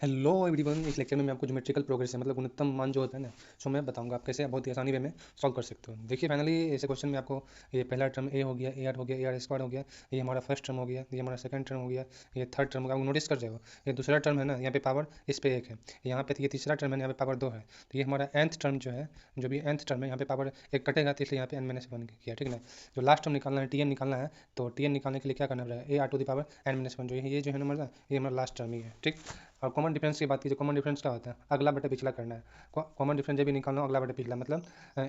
Hello everyone, इस lecture में मैं आपको ज्योमेट्रिकल प्रोग्रेशन मतलब गुणोत्तम मान जो होता है ना, सो मैं बताऊंगा आप कैसे बहुत ही आसानी वे में सॉल्व कर सकते हो। देखिए फाइनली ऐसे क्वेश्चन में आपको ये पहला टर्म ए हो गया, ए आर हो गया, ए आर स्क्वायर हो गया, ये हमारा फर्स्ट टर्म हो गया, ये हमारा सेकंड टर्म हो गया, ये थर्ड टर्म होगा। आप नोटिस कर रहे हो ये दूसरा टर्म है ना, यहाँ पे पावर इस पे एक है, यहाँ पे ये तीसरा टर्म है, यहाँ पे पावर दो है। तो ये हमारा nth टर्म जो है, जो भी nth टर्म है, यहाँ पे पावर एक कटेगा तो इसलिए यहाँ पे n-1 किया, ठीक है ना। जो लास्ट टर्म निकालना है टी एन निकालना है, तो टी एन निकालने के लिए क्या करना पड़ेगा, a r to the power n-1 जो है, ये जो है हमारा, ये हमारा लास्ट टर्म ही है, ठीक। और कॉमन डिफरेंस की बात कीजिए, कॉमन डिफरेंस क्या होता है, अगला बटे पिछला करना है। कॉमन डिफरेंस जब भी निकालना हो अगला बटे पिछला, मतलब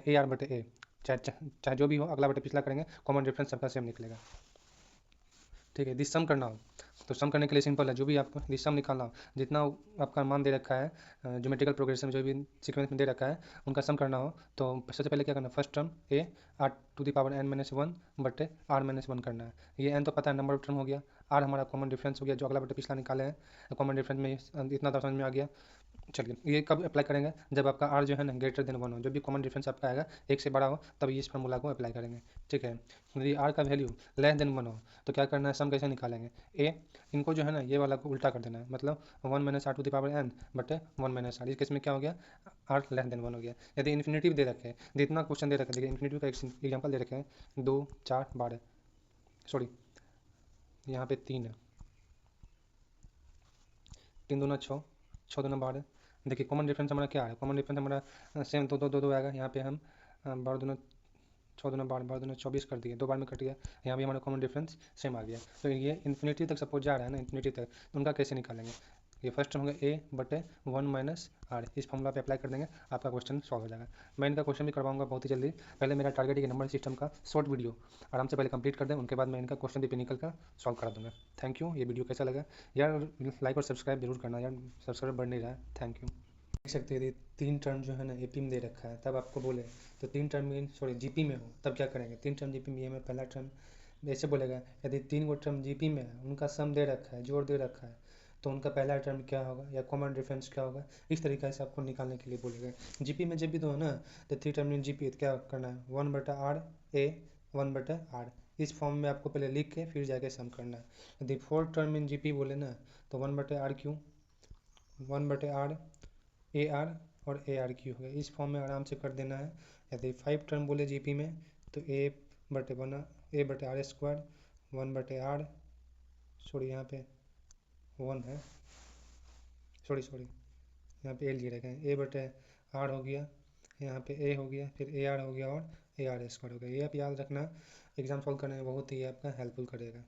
ए आर बटे ए, चाहे जो भी हो अगला बटे पिछला करेंगे, कॉमन डिफरेंस सबका सेम निकलेगा, ठीक है। दिस सम करना हो तो सम करने के लिए सिंपल है, जो भी आपको दिस सम निकालना हो, जितना आपका मान दे रखा है ज्योमेट्रिकल प्रोग्रेशन में जो भी सीक्वेंस में दे रखा है उनका सम करना हो, तो सबसे पहले क्या करना है, first term a r to the power n-1 बटे r-1 करना है। ये n तो पता है, नंबर ऑफ टर्म हो गया, r हमारा कॉमन डिफरेंस हो गया जो अगला बटे पिछला निकाले हैं, कॉमन डिफरेंस में इतना तो समझ में आ गया। चलिए ये कब अप्लाई करेंगे, जब आपका आर जो है ना ग्रेटर देन 1 हो, जब भी कॉमन डिफरेंस आपका आएगा एक से बड़ा हो तब इस फार्मूला को अप्लाई करेंगे, ठीक है। यदि आर का वैल्यू लेस देन 1 हो तो क्या करना है, सम कैसे निकालेंगे, ए इनको जो है ना ये वाला को उल्टा कर देना है, मतलब 1 - r to the power n बटे 1 - r। इस केस में क्या हो गया, आर लेस देन 1 हो गया। यदि इन्फिनेटिव दे रखे हैं, जितना क्वेश्चन दे रखे हैं, देखिए इन्फिनेटिव का एग्जाम्पल दे रखे हैं 2 4 12, सॉरी यहाँ पे 3 है, 3 दूना 6, 6 दूना 12। देखिए कॉमन डिफरेंस हमारा क्या है, कॉमन डिफरेंस हमारा सेम दो दो दो दो आएगा, यहाँ पे हम 12 दूना 6 दूना 12, 12 दूना 24 कर दिए, दो बार में कट गया, यहाँ भी हमारा कॉमन डिफरेंस सेम आ गया। तो ये इन्फिनिटी तक सपोज जा रहा है ना, इन्फिनिटी तक, तो उनका कैसे निकालेंगे, ये फर्स्ट टर्म होगा ए बटे 1 - r, इस फॉर्मूला पे अप्लाई कर देंगे, आपका क्वेश्चन सॉल्व हो जाएगा। मैं इनका क्वेश्चन भी करवाऊंगा बहुत ही जल्दी। पहले मेरा टारगेट है कि नंबर सिस्टम का शॉर्ट वीडियो आराम से पहले कंप्लीट कर दें, उनके बाद मैं इनका क्वेश्चन भी निकल कर सॉल्व करा दूंगा। Thank you. ये वीडियो कैसा लगा यार, लाइक और सब्सक्राइब जरूर करना यार, सब्सक्राइब बढ़ नहीं रहा है। Thank you. देख सकते हैं तीन टर्म जो है ना एपी में दे रखा है, तब आपको बोले तो तीन टर्म में सॉरी जीपी में हो तब क्या करेंगे, तीन टर्म जीपी में, ये में पहला टर्म ऐसे बोलेगा, यदि तीन गो टर्म जीपी में है उनका सम दे रखा है, जोड़ दे रखा है, तो उनका पहला टर्म क्या होगा या कॉमन डिफरेंस क्या होगा, इस तरीके से आपको निकालने के लिए बोलेगा। जीपी में जब भी तो है ना, तो थ्री टर्म जीपी क्या करना है, 1/r ए 1/r, इस फॉर्म में आपको पहले लिख के फिर जाके सम करना है। यदि फोर्थ टर्म इन जीपी बोले ना, तो 1/r Q, 1/r A R और ए आर क्यू हो गया, इस फॉर्म में आराम से कर देना है। यदि फाइव टर्म बोले जीपी में, तो a/1 1/r, सॉरी यहाँ पे 1 है, सॉरी यहाँ पे एल जी रखे हैं, a/r हो गया, यहाँ पे ए हो गया, फिर ए आर हो गया और ए आर स्क्वायर हो गया। ये आप याद रखना, एग्जाम सॉल्व करने में बहुत ही आपका हेल्पफुल करेगा।